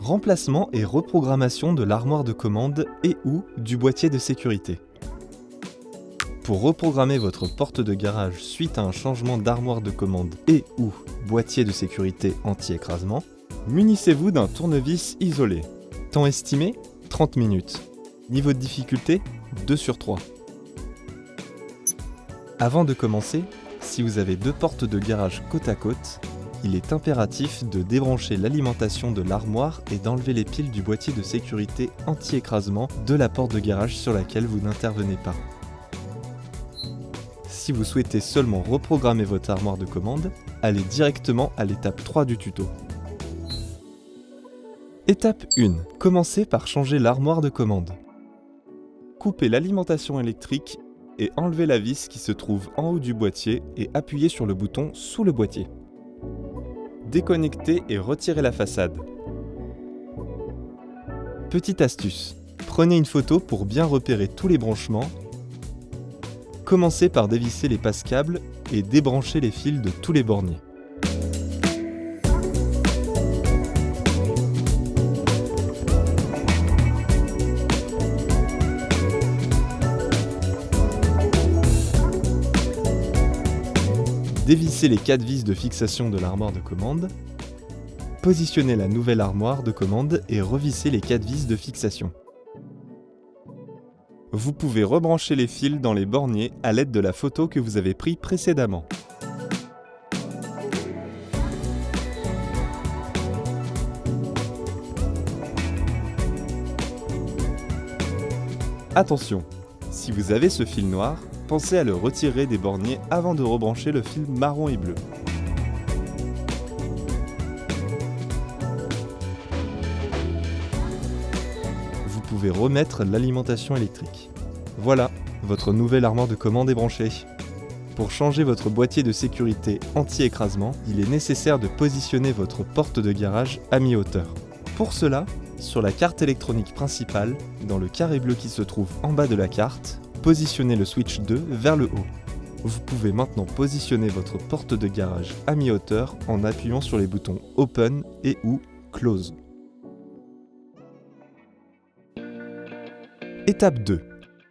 Remplacement et reprogrammation de l'armoire de commande et ou du boîtier de sécurité. Pour reprogrammer votre porte de garage suite à un changement d'armoire de commande et ou boîtier de sécurité anti-écrasement, munissez-vous d'un tournevis isolé. Temps estimé, 30 minutes. Niveau de difficulté, 2 sur 3. Avant de commencer, si vous avez deux portes de garage côte à côte, il est impératif de débrancher l'alimentation de l'armoire et d'enlever les piles du boîtier de sécurité anti-écrasement de la porte de garage sur laquelle vous n'intervenez pas. Si vous souhaitez seulement reprogrammer votre armoire de commande, allez directement à l'étape 3 du tuto. Étape 1. Commencez par changer l'armoire de commande. Coupez l'alimentation électrique et enlevez la vis qui se trouve en haut du boîtier et appuyez sur le bouton sous le boîtier. Déconnectez et retirez la façade. Petite astuce, prenez une photo pour bien repérer tous les branchements. Commencez par dévisser les passe-câbles et débrancher les fils de tous les borniers. Dévissez les 4 vis de fixation de l'armoire de commande. Positionnez la nouvelle armoire de commande et revissez les 4 vis de fixation. Vous pouvez rebrancher les fils dans les borniers à l'aide de la photo que vous avez prise précédemment. Attention, si vous avez ce fil noir, pensez à le retirer des borniers avant de rebrancher le fil marron et bleu. Vous pouvez remettre l'alimentation électrique. Voilà, votre nouvelle armoire de commande est branchée. Pour changer votre boîtier de sécurité anti-écrasement, il est nécessaire de positionner votre porte de garage à mi-hauteur. Pour cela, sur la carte électronique principale, dans le carré bleu qui se trouve en bas de la carte, positionnez le switch 2 vers le haut. Vous pouvez maintenant positionner votre porte de garage à mi-hauteur en appuyant sur les boutons Open et ou Close. Étape 2.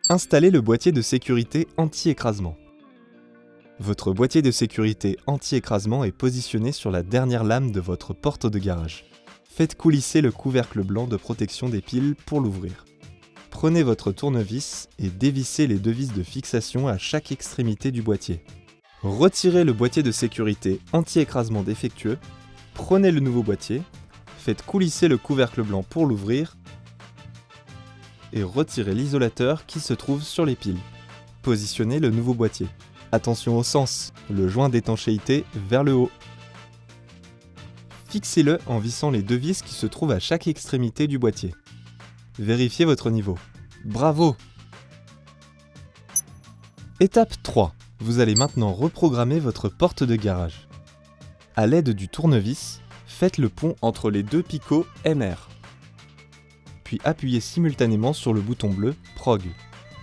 Installez le boîtier de sécurité anti-écrasement. Votre boîtier de sécurité anti-écrasement est positionné sur la dernière lame de votre porte de garage. Faites coulisser le couvercle blanc de protection des piles pour l'ouvrir. Prenez votre tournevis et dévissez les 2 vis de fixation à chaque extrémité du boîtier. Retirez le boîtier de sécurité anti-écrasement défectueux, prenez le nouveau boîtier, faites coulisser le couvercle blanc pour l'ouvrir et retirez l'isolateur qui se trouve sur les piles. Positionnez le nouveau boîtier. Attention au sens, le joint d'étanchéité vers le haut. Fixez-le en vissant les 2 vis qui se trouvent à chaque extrémité du boîtier. Vérifiez votre niveau. Bravo! Étape 3. Vous allez maintenant reprogrammer votre porte de garage. À l'aide du tournevis, faites le pont entre les 2 picots MR. Puis appuyez simultanément sur le bouton bleu Prog.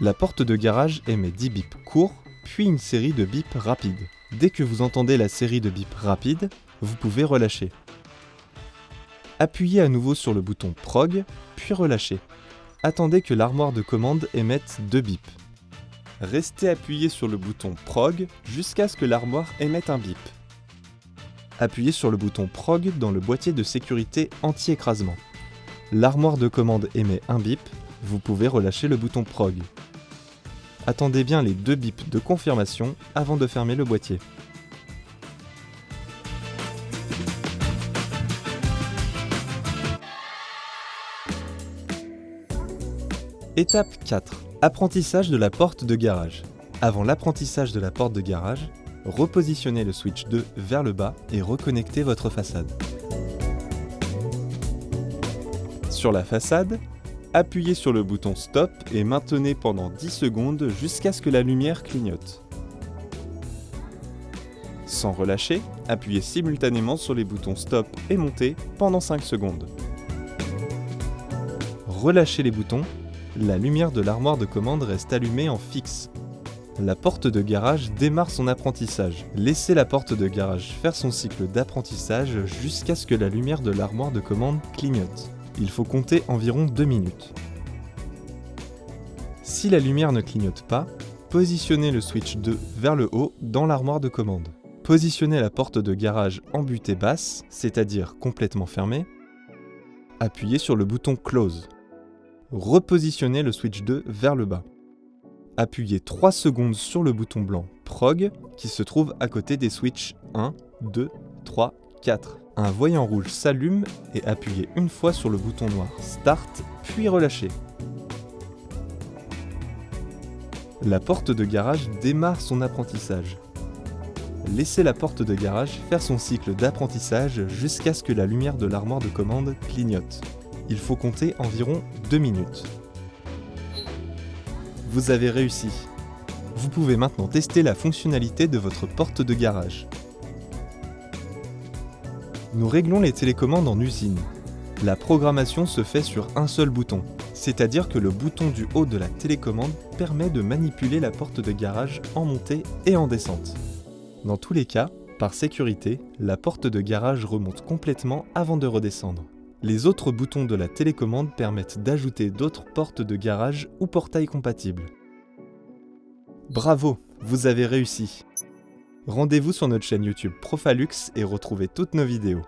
La porte de garage émet 10 bips courts, puis une série de bips rapides. Dès que vous entendez la série de bips rapides, vous pouvez relâcher. Appuyez à nouveau sur le bouton Prog, puis relâchez. Attendez que l'armoire de commande émette 2 bips. Restez appuyé sur le bouton Prog jusqu'à ce que l'armoire émette un bip. Appuyez sur le bouton Prog dans le boîtier de sécurité anti-écrasement. L'armoire de commande émet un bip, vous pouvez relâcher le bouton Prog. Attendez bien les 2 bips de confirmation avant de fermer le boîtier. Étape 4. Apprentissage de la porte de garage. Avant l'apprentissage de la porte de garage, repositionnez le switch 2 vers le bas et reconnectez votre façade. Sur la façade, appuyez sur le bouton Stop et maintenez pendant 10 secondes jusqu'à ce que la lumière clignote. Sans relâcher, appuyez simultanément sur les boutons Stop et Montez pendant 5 secondes. Relâchez les boutons, la lumière de l'armoire de commande reste allumée en fixe. La porte de garage démarre son apprentissage. Laissez la porte de garage faire son cycle d'apprentissage jusqu'à ce que la lumière de l'armoire de commande clignote. Il faut compter environ 2 minutes. Si la lumière ne clignote pas, positionnez le switch 2 vers le haut dans l'armoire de commande. Positionnez la porte de garage en butée basse, c'est-à-dire complètement fermée. Appuyez sur le bouton Close. Repositionnez le switch 2 vers le bas. Appuyez 3 secondes sur le bouton blanc Prog qui se trouve à côté des switches 1, 2, 3, 4. Un voyant rouge s'allume et appuyez une fois sur le bouton noir Start, puis relâchez. La porte de garage démarre son apprentissage. Laissez la porte de garage faire son cycle d'apprentissage jusqu'à ce que la lumière de l'armoire de commande clignote. Il faut compter environ 2 minutes. Vous avez réussi. Vous pouvez maintenant tester la fonctionnalité de votre porte de garage. Nous réglons les télécommandes en usine. La programmation se fait sur un seul bouton, c'est-à-dire que le bouton du haut de la télécommande permet de manipuler la porte de garage en montée et en descente. Dans tous les cas, par sécurité, la porte de garage remonte complètement avant de redescendre. Les autres boutons de la télécommande permettent d'ajouter d'autres portes de garage ou portails compatibles. Bravo, vous avez réussi! Rendez-vous sur notre chaîne YouTube Profalux et retrouvez toutes nos vidéos.